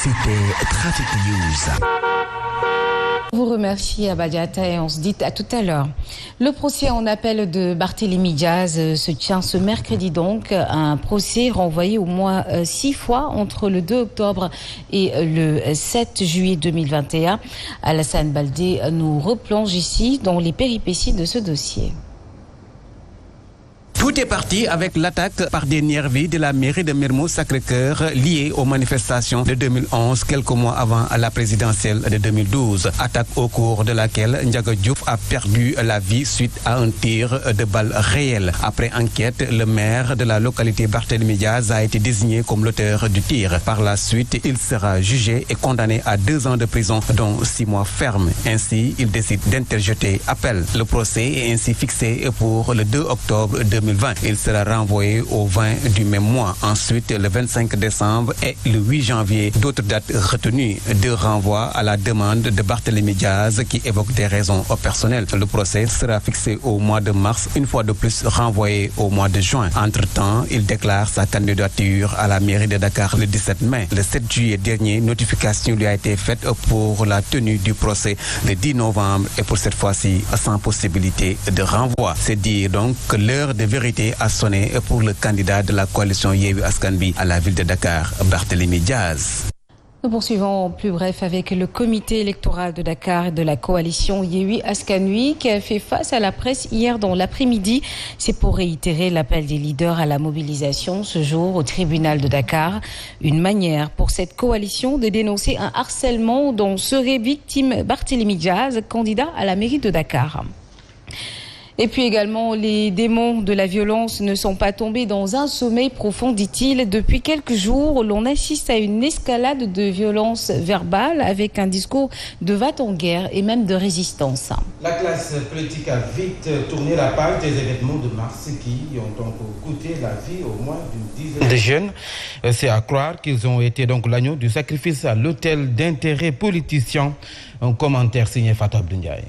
C'était Trafic News. Je vous remercie Abadiata et on se dit à tout à l'heure. Le procès en appel de Barthélémy Diaz se tient ce mercredi donc. Un procès renvoyé au moins 6 fois entre le 2 octobre et le 7 juillet 2021. Alassane Baldé nous replonge ici dans les péripéties de ce dossier. Tout est parti avec l'attaque par des nervis de la mairie de Mermoz Sacré-Cœur liée aux manifestations de 2011, quelques mois avant la présidentielle de 2012. Attaque au cours de laquelle Ndiaga Diouf a perdu la vie suite à un tir de balle réel. Après enquête, le maire de la localité Barthélémy Diaz a été désigné comme l'auteur du tir. Par la suite, il sera jugé et condamné à 2 ans de prison, dont 6 mois fermes. Ainsi, il décide d'interjeter appel. Le procès est ainsi fixé pour le 2 octobre 2020. Il sera renvoyé au 20 du même mois. Ensuite, le 25 décembre et le 8 janvier. D'autres dates retenues. 2 renvois à la demande de Barthélémy Diaz qui évoque des raisons personnelles. Le procès sera fixé au mois de mars, une fois de plus renvoyé au mois de juin. Entre-temps, il déclare sa candidature à la mairie de Dakar le 17 mai. Le 7 juillet dernier, notification lui a été faite pour la tenue du procès le 10 novembre et pour cette fois-ci sans possibilité de renvoi. C'est dire donc que l'heure de vérité a sonné pour le candidat de la coalition Yewwi Askan Wi à la ville de Dakar, Barthélémy Diaz. Nous poursuivons plus bref avec le comité électoral de Dakar et de la coalition Yewwi Askan Wi qui a fait face à la presse hier dans l'après-midi. C'est pour réitérer l'appel des leaders à la mobilisation ce jour au tribunal de Dakar. Une manière pour cette coalition de dénoncer un harcèlement dont serait victime Barthélémy Diaz, candidat à la mairie de Dakar. Et puis également, les démons de la violence ne sont pas tombés dans un sommeil profond, dit-il. Depuis quelques jours, l'on assiste à une escalade de violence verbale avec un discours de va-t-en-guerre et même de résistance. La classe politique a vite tourné la page des événements de mars qui ont donc coûté la vie au moins d'une dizaine de jeunes. C'est à croire qu'ils ont été donc l'agneau du sacrifice à l'autel d'intérêts politiciens. Un commentaire signé Fatou Abdoundiaye.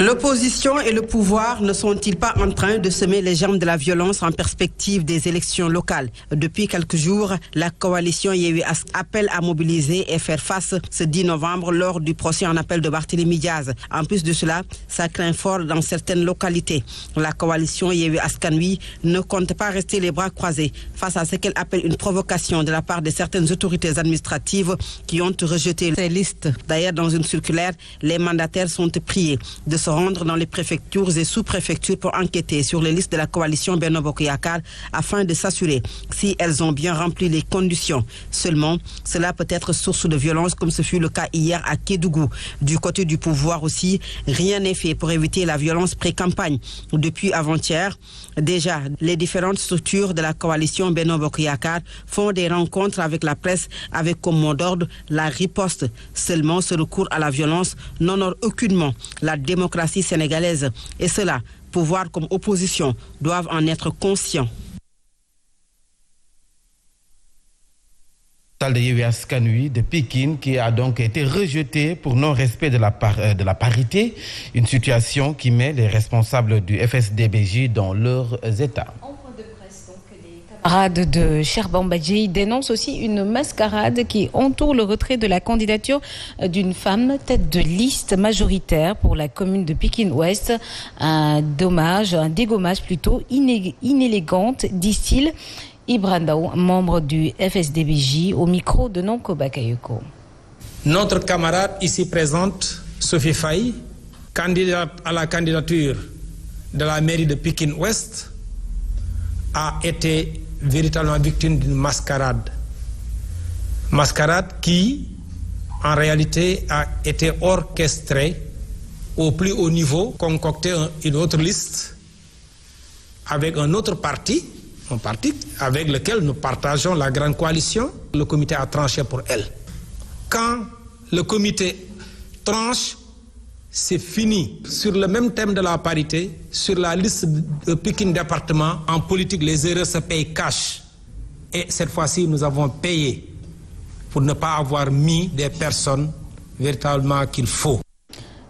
L'opposition et le pouvoir ne sont-ils pas en train de semer les germes de la violence en perspective des élections locales? Depuis quelques jours, la coalition Yewwi appelle à mobiliser et faire face ce 10 novembre lors du procès en appel de Barthélémy Diaz. En plus de cela, ça craint fort dans certaines localités. La coalition Yewwi Askan Wi ne compte pas rester les bras croisés face à ce qu'elle appelle une provocation de la part de certaines autorités administratives qui ont rejeté ces listes. D'ailleurs, dans une circulaire, les mandataires sont priés de se rendre dans les préfectures et sous-préfectures pour enquêter sur les listes de la coalition Benno Bokk Yakaar afin de s'assurer si elles ont bien rempli les conditions. Seulement, cela peut être source de violence comme ce fut le cas hier à Kédougou. Du côté du pouvoir aussi, rien n'est fait pour éviter la violence pré-campagne. Depuis avant-hier, déjà, les différentes structures de la coalition Benno Bokk Yakaar font des rencontres avec la presse avec comme mot d'ordre la riposte. Seulement, ce recours à la violence n'honore aucunement la démocratie sénégalaise. Et cela, pouvoir comme opposition, doivent en être conscients. De Yewwi Askan Wi de Pikine qui a donc été rejeté pour non-respect de la parité, une situation qui met les responsables du FSDBJ dans leurs états. Camarades de Cherban Badji dénonce aussi une mascarade qui entoure le retrait de la candidature d'une femme tête de liste majoritaire pour la commune de Pikine-Ouest. Un dégommage plutôt inélégante, dit-il. Ibrandaou, membre du FSDBJ, au micro de Nonko Bakayoko. Notre camarade ici présente, Sophie Faye, candidate à la candidature de la mairie de Pikine-Ouest, a été véritablement victime d'une mascarade. Mascarade qui, en réalité, a été orchestrée au plus haut niveau, concocter une autre liste avec un autre parti, un parti avec lequel nous partageons la grande coalition. Le comité a tranché pour elle. Quand le comité tranche, c'est fini. Sur le même thème de la parité, sur la liste de Pikine département, en politique, les erreurs se payent cash. Et cette fois-ci, nous avons payé pour ne pas avoir mis des personnes véritablement qu'il faut.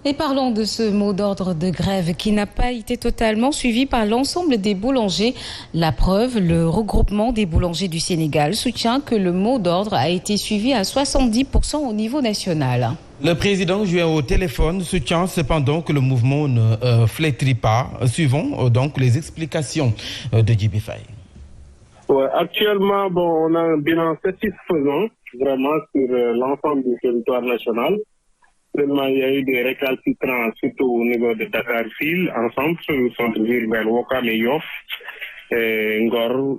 Et parlons de ce mot d'ordre de grève qui n'a pas été totalement suivi par l'ensemble des boulangers. La preuve, le regroupement des boulangers du Sénégal soutient que le mot d'ordre a été suivi à 70% au niveau national. Le président joint au téléphone soutient cependant que le mouvement ne flétrit pas. Suivons donc les explications de Djibi Faye. Ouais, actuellement, on a un bilan satisfaisant vraiment sur l'ensemble du territoire national. Seulement, il y a eu des récalcitrants, surtout au niveau de Dakar-Ville, ensemble, sur le centre-ville vers Ouakam et Yoff, et Ngor,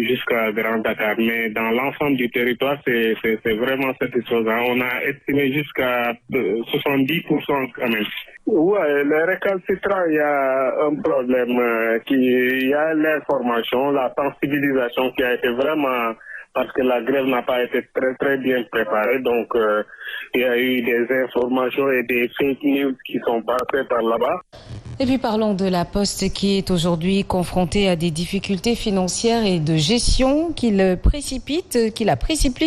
jusqu'à Grand Dakar. Mais dans l'ensemble du territoire, c'est vraiment satisfaisant. On a estimé jusqu'à 70% quand même. Ouais, les récalcitrants, il y a un problème, il y a l'information, la sensibilisation qui a été vraiment... parce que la grève n'a pas été très bien préparée. Donc, il y a eu des informations et des fake news qui sont passées par là-bas. Et puis parlons de la Poste qui est aujourd'hui confrontée à des difficultés financières et de gestion qui la précipite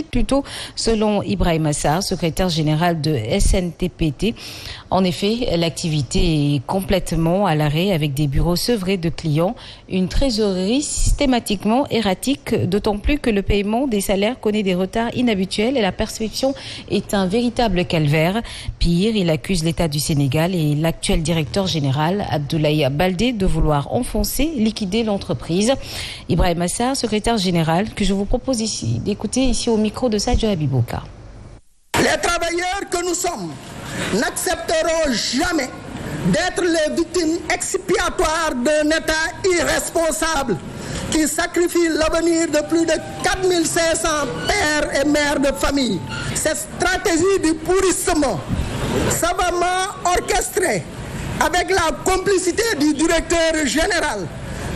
plutôt, selon Ibrahim Assar, secrétaire général de SNTPT. En effet, l'activité est complètement à l'arrêt avec des bureaux sevrés de clients, une trésorerie systématiquement erratique, d'autant plus que le paiement des salaires connaît des retards inhabituels et la perception est un véritable calvaire. Pire, il accuse l'État du Sénégal et l'actuel directeur général Abdoulaye Baldé de vouloir enfoncer, liquider l'entreprise. Ibrahim Assar, secrétaire général, que je vous propose d'écouter ici au micro de Sadio Abibouka. Les travailleurs que nous sommes n'accepteront jamais d'être les victimes expiatoires d'un État irresponsable qui sacrifie l'avenir de plus de 4500 pères et mères de famille. Cette stratégie du pourrissement, savamment orchestrée avec la complicité du directeur général,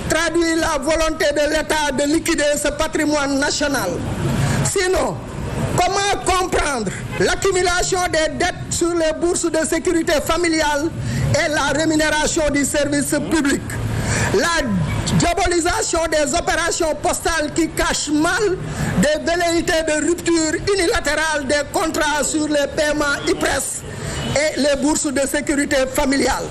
traduit la volonté de l'État de liquider ce patrimoine national. Sinon, comment comprendre l'accumulation des dettes sur les bourses de sécurité familiale et la rémunération du service public? La diabolisation des opérations postales qui cachent mal des velléités de rupture unilatérale des contrats sur les paiements IPRES et les bourses de sécurité familiale.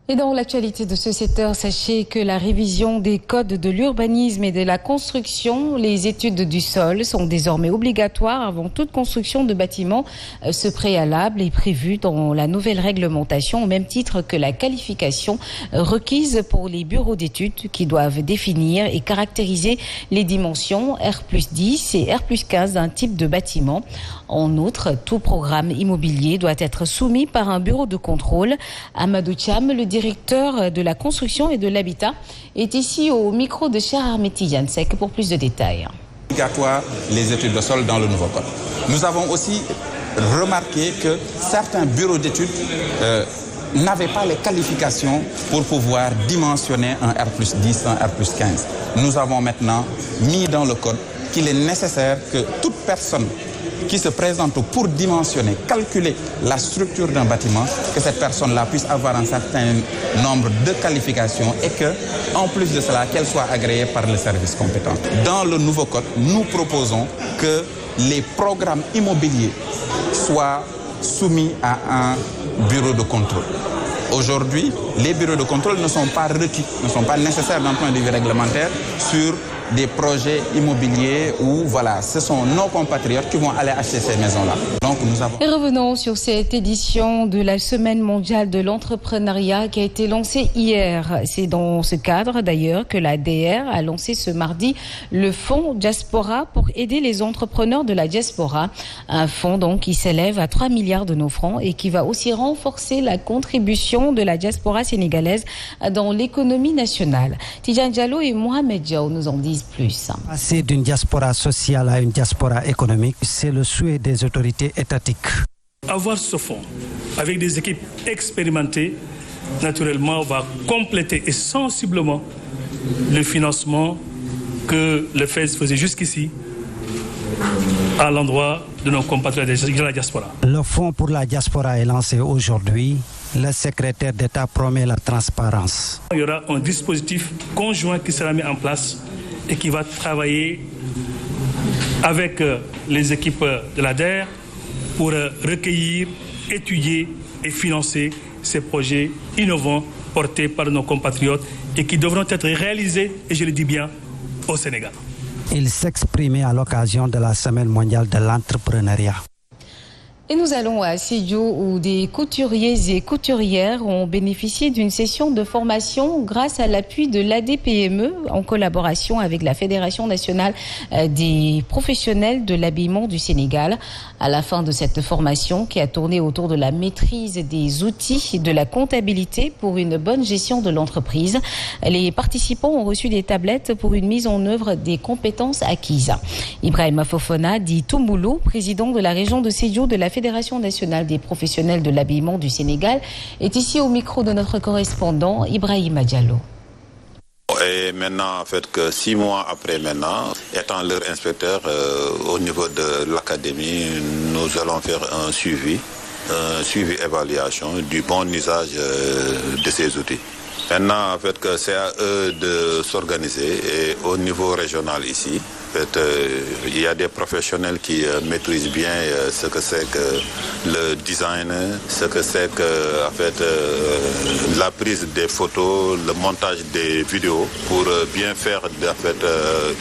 Et dans l'actualité de ce secteur, sachez que la révision des codes de l'urbanisme et de la construction, les études du sol sont désormais obligatoires avant toute construction de bâtiments. Ce préalable est prévu dans la nouvelle réglementation au même titre que la qualification requise pour les bureaux d'études qui doivent définir et caractériser les dimensions R+10 et R+15 d'un type de bâtiment. En outre, tout programme immobilier doit être soumis par un bureau de contrôle. Amadou Cham, le directeur de la construction et de l'habitat, est ici au micro de Cher Armeti Yansek pour plus de détails. Obligatoire les études de sol dans le nouveau code. Nous avons aussi remarqué que certains bureaux d'études n'avaient pas les qualifications pour pouvoir dimensionner un R+10, un R+15. Nous avons maintenant mis dans le code qu'il est nécessaire que toute personne qui se présente pour dimensionner, calculer la structure d'un bâtiment, que cette personne-là puisse avoir un certain nombre de qualifications et que, en plus de cela, qu'elle soit agréée par le service compétent. Dans le nouveau code, nous proposons que les programmes immobiliers soient soumis à un bureau de contrôle. Aujourd'hui, les bureaux de contrôle ne sont pas requis, ne sont pas nécessaires d'un point de vue réglementaire sur des projets immobiliers où, voilà, ce sont nos compatriotes qui vont aller acheter ces maisons-là. Donc, nous avons... Et revenons sur cette édition de la Semaine mondiale de l'entrepreneuriat qui a été lancée hier. C'est dans ce cadre, d'ailleurs, que la DR a lancé ce mardi le fonds Diaspora pour aider les entrepreneurs de la diaspora. Un fonds, donc, qui s'élève à 3 milliards de nos francs et qui va aussi renforcer la contribution de la diaspora sénégalaise dans l'économie nationale. Tidjane Diallo et Mohamed Diaw nous en disent plus. Passer d'une diaspora sociale à une diaspora économique, c'est le souhait des autorités étatiques. Avoir ce fonds avec des équipes expérimentées, naturellement, va compléter et sensiblement le financement que le FES faisait jusqu'ici à l'endroit de nos compatriotes de la diaspora. Le fonds pour la diaspora est lancé aujourd'hui. Le secrétaire d'État promet la transparence. Il y aura un dispositif conjoint qui sera mis en place et qui va travailler avec les équipes de la DER pour recueillir, étudier et financer ces projets innovants portés par nos compatriotes et qui devront être réalisés, et je le dis bien, au Sénégal. Il s'exprimait à l'occasion de la Semaine mondiale de l'entrepreneuriat. Et nous allons à Sédhiou où des couturiers et couturières ont bénéficié d'une session de formation grâce à l'appui de l'ADPME en collaboration avec la Fédération nationale des professionnels de l'habillement du Sénégal. À la fin de cette formation qui a tourné autour de la maîtrise des outils de la comptabilité pour une bonne gestion de l'entreprise, les participants ont reçu des tablettes pour une mise en œuvre des compétences acquises. Ibrahima Fofana dit Toumoulou, président de la région de Sédhiou de la Fédération nationale des professionnels de l'habillement du Sénégal, est ici au micro de notre correspondant Ibrahima Diallo. Et maintenant, en fait, que 6 mois après maintenant, étant leur inspecteur au niveau de l'académie, nous allons faire un suivi évaluation du bon usage de ces outils. Maintenant, en fait, que c'est à eux de s'organiser et au niveau régional ici, en fait, il y a des professionnels qui maîtrisent bien ce que c'est que le design, ce que c'est que, en fait, la prise des photos, le montage des vidéos pour bien faire, en fait,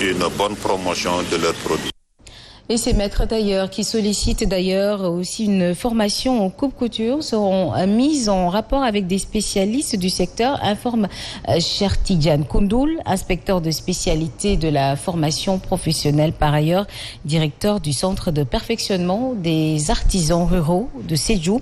une bonne promotion de leurs produits. Et ces maîtres tailleurs qui sollicitent d'ailleurs aussi une formation en coupe-couture seront mis en rapport avec des spécialistes du secteur, informe Chertidiane Koundoul, inspecteur de spécialité de la formation professionnelle, par ailleurs directeur du centre de perfectionnement des artisans ruraux de Sédhiou.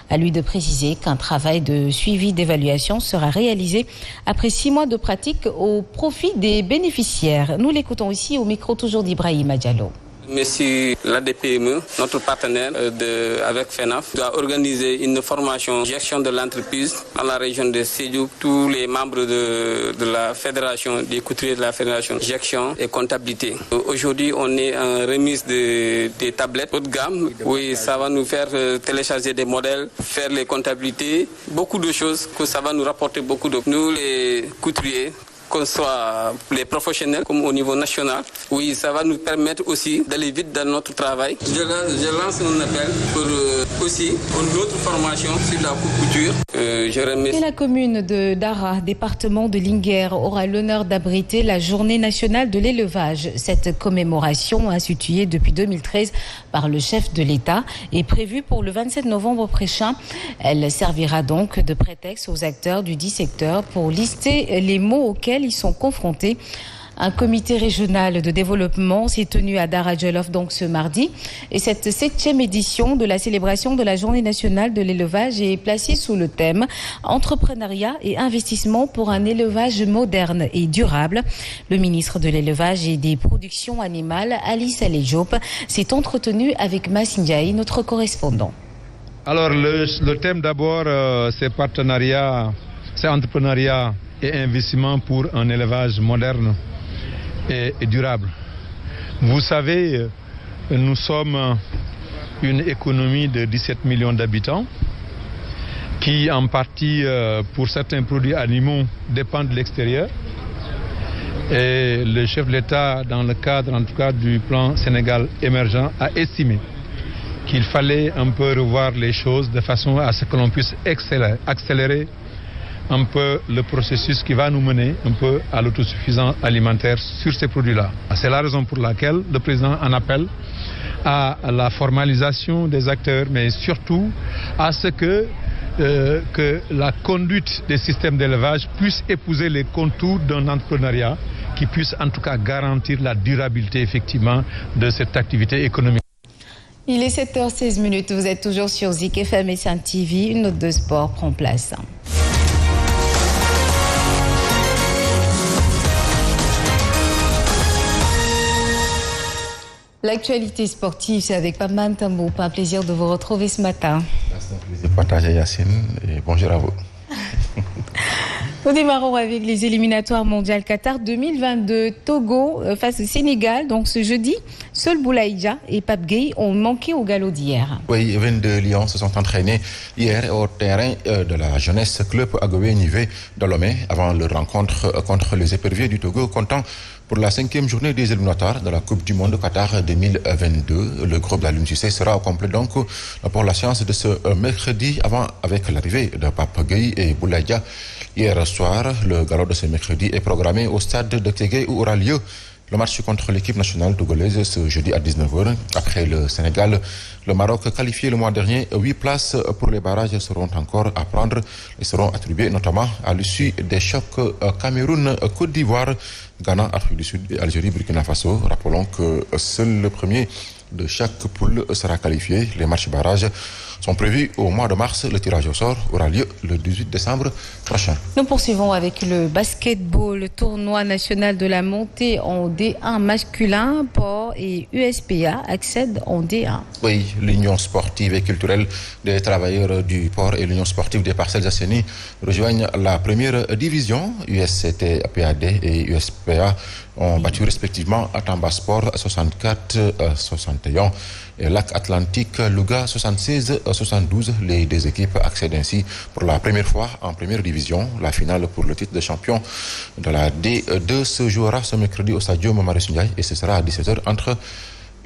À lui de préciser qu'un travail de suivi d'évaluation sera réalisé après 6 mois de pratique au profit des bénéficiaires. Nous l'écoutons ici au micro toujours d'Ibrahima Diallo. Merci l'ADPME, notre partenaire avec FENAF, doit organiser une formation gestion de l'entreprise dans la région de Sédhiou. Tous les membres de la fédération, des couturiers de la fédération, gestion et comptabilité. Aujourd'hui, on est en remise des tablettes haut de gamme. Oui, ça va nous faire télécharger des modèles, faire les comptabilités, beaucoup de choses que ça va nous rapporter beaucoup de... Nous, les couturiers, qu'on soit les professionnels comme au niveau national. Oui, ça va nous permettre aussi d'aller vite dans notre travail. Je lance un appel pour aussi une autre formation sur la couture. Je remercie. Et la commune de Dara, département de Linguère, aura l'honneur d'abriter la Journée nationale de l'élevage. Cette commémoration, instituée depuis 2013 par le chef de l'État, est prévue pour le 27 novembre prochain. Elle servira donc de prétexte aux acteurs du dit secteur pour lister les mots auxquels ils sont confrontés. Un comité régional de développement s'est tenu à Dara Djolof donc ce mardi. Et cette 7e édition de la célébration de la Journée nationale de l'élevage est placée sous le thème Entrepreneuriat et investissement pour un élevage moderne et durable. Le ministre de l'élevage et des productions animales, Ali Saleh Diop, s'est entretenu avec Massindiaï, notre correspondant. Alors le thème d'abord, c'est partenariat, c'est entrepreneuriat et investissement pour un élevage moderne et durable. Vous savez, nous sommes une économie de 17 millions d'habitants qui en partie pour certains produits animaux dépendent de l'extérieur. Et le chef de l'État, dans le cadre en tout cas du plan Sénégal émergent, a estimé qu'il fallait un peu revoir les choses de façon à ce que l'on puisse accélérer un peu le processus qui va nous mener un peu à l'autosuffisance alimentaire sur ces produits-là. C'est la raison pour laquelle le président en appelle à la formalisation des acteurs, mais surtout à ce que la conduite des systèmes d'élevage puisse épouser les contours d'un entrepreneuriat qui puisse en tout cas garantir la durabilité effectivement de cette activité économique. Il est 7h16, vous êtes toujours sur Zik FM et Saint TV, une note de sport prend place. L'actualité sportive, c'est avec Paman Tambou. Un plaisir de vous retrouver ce matin. C'est un plaisir partagé, Yacine, et bonjour à vous. Nous démarrons avec les éliminatoires mondiales Qatar 2022. Togo face au Sénégal. Donc ce jeudi, Sol Boulaïdja et Pape Gueye ont manqué au galop d'hier. Oui, 22 Lions se sont entraînés hier au terrain de la jeunesse club Agobe Nivé de Lomé avant leur rencontre contre les éperviers du Togo, comptant pour la 5e journée des éliminatoires de la Coupe du Monde Qatar 2022. Le groupe de la Lune Cissé sera au complet donc pour la séance de ce mercredi avec l'arrivée de Pape Gueye et Boulaye. Hier soir, le galop de ce mercredi est programmé au stade de Tégué où aura lieu le match contre l'équipe nationale togolaise ce jeudi à 19h. Après le Sénégal, le Maroc qualifié le mois dernier, 8 places pour les barrages seront encore à prendre et seront attribuées notamment à l'issue des chocs Cameroun, Côte d'Ivoire, Ghana, Afrique du Sud et Algérie, Burkina Faso. Rappelons que seul le premier de chaque poule sera qualifié. Les matchs barrages sont prévus au mois de mars. Le tirage au sort aura lieu le 18 décembre prochain. Nous poursuivons avec le basketball. Le tournoi national de la montée en D1 masculin, Port et USPA accèdent en D1. Oui, l'Union sportive et culturelle des travailleurs du Port et l'Union sportive des Parcelles Assainies rejoignent la première division. USCT, PAD et USPA ont battu respectivement Tamba Sport 64-61 et Lac Atlantique Louga 76-72. Les deux équipes accèdent ainsi pour la première fois en première division. La finale pour le titre de champion de la D2 se jouera ce mercredi au Stadium Marius Ndiaye et ce sera à 17h entre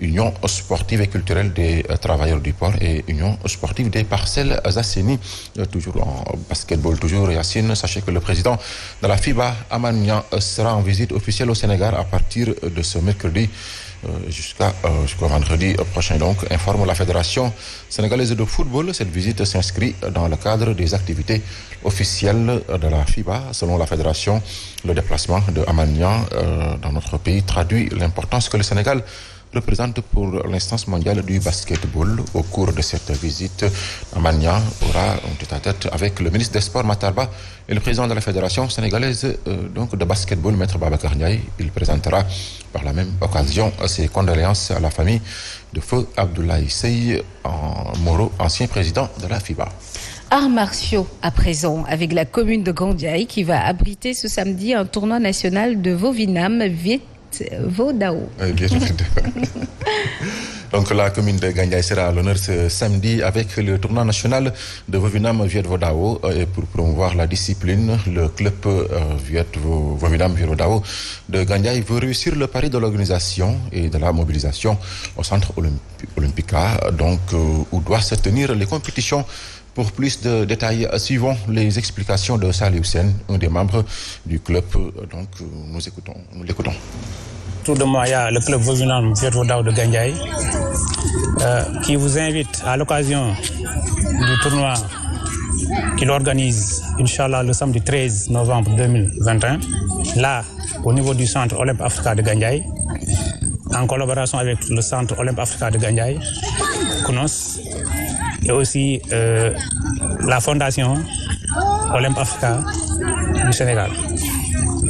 Union sportive et culturelle des travailleurs du port et Union sportive des Parcelles Assainies. Toujours en basketball, toujours Yacine, sachez que le président de la FIBA, Amanian, sera en visite officielle au Sénégal à partir de ce mercredi jusqu'au vendredi prochain. Donc, informe la Fédération sénégalaise de football. Cette visite s'inscrit dans le cadre des activités officielles de la FIBA. Selon la Fédération, le déplacement de Amanian dans notre pays traduit l'importance que le Sénégal représente pour l'instance mondiale du basketball. Au cours de cette visite, Amania aura un tête-à-tête avec le ministre des Sports Matarba et le président de la Fédération sénégalaise de basketball, Maître Babacar Ndiaye. Il présentera par la même occasion ses condoléances à la famille de feu Abdoulaye Sey Moro, ancien président de la FIBA. Arts martiaux à présent avec la commune de Gandiaye qui va abriter ce samedi un tournoi national de Vovinam Vodao. Donc la commune de Gandiaye sera à l'honneur ce samedi avec le tournoi national de Vovinam Viet Vodao. Et pour promouvoir la discipline, le club Vovinam Viet Vodao de Gandiaye veut réussir le pari de l'organisation et de la mobilisation au centre Olympica, donc où doivent se tenir les compétitions. Pour plus de détails, suivons les explications de Salih Hussein, un des membres du club. Donc, nous l'écoutons. Autour de moi, il y a le club Vovinam Viet Vodao de Gandiaye qui vous invite à l'occasion du tournoi qu'il organise, Inch'Allah, le samedi 13 novembre 2021, là, au niveau du centre Olympe Africa de Gandiaye, en collaboration avec le centre Olympe Africa de Gandiaye, Kounos, et aussi la fondation Olympe Africa du Sénégal.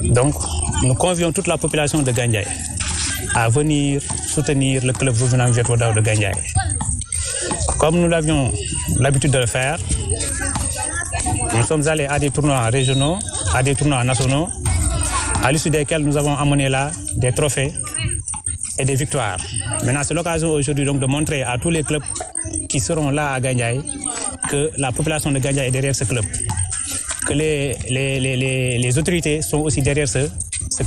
Donc, nous convions toute la population de Gandiaye à venir soutenir le club Vovinam Viet Vodao de Gandiaye. Comme nous l'avions l'habitude de le faire, nous sommes allés à des tournois régionaux, à des tournois nationaux, à l'issue desquels nous avons amené là des trophées et des victoires. Maintenant, c'est l'occasion aujourd'hui donc de montrer à tous les clubs qui seront là à Gandiaye que la population de Gandiaye est derrière ce club, que les autorités sont aussi derrière ce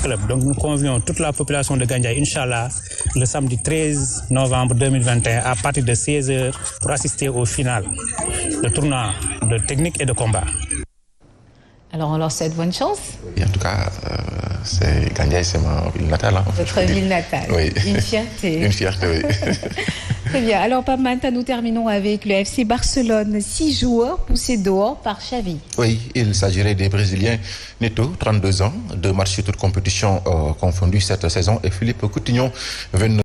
club. Donc nous convions toute la population de Gandiaye, Inch'Allah, le samedi 13 novembre 2021 à partir de 16h pour assister au final, le tournoi de technique et de combat. Alors on leur souhaite bonne chance. Et en tout cas, Gandiaye, c'est ma ville natale. Hein, votre ville natale. Oui. Une fierté. Une fierté, oui. Très bien. Alors, Pape Manta, nous terminons avec le FC Barcelone. 6 joueurs poussés dehors par Xavi. Oui, il s'agirait des Brésiliens Neto, 32 ans, 2 matchs sur toute compétition confondues cette saison, et Philippe Coutinho, 29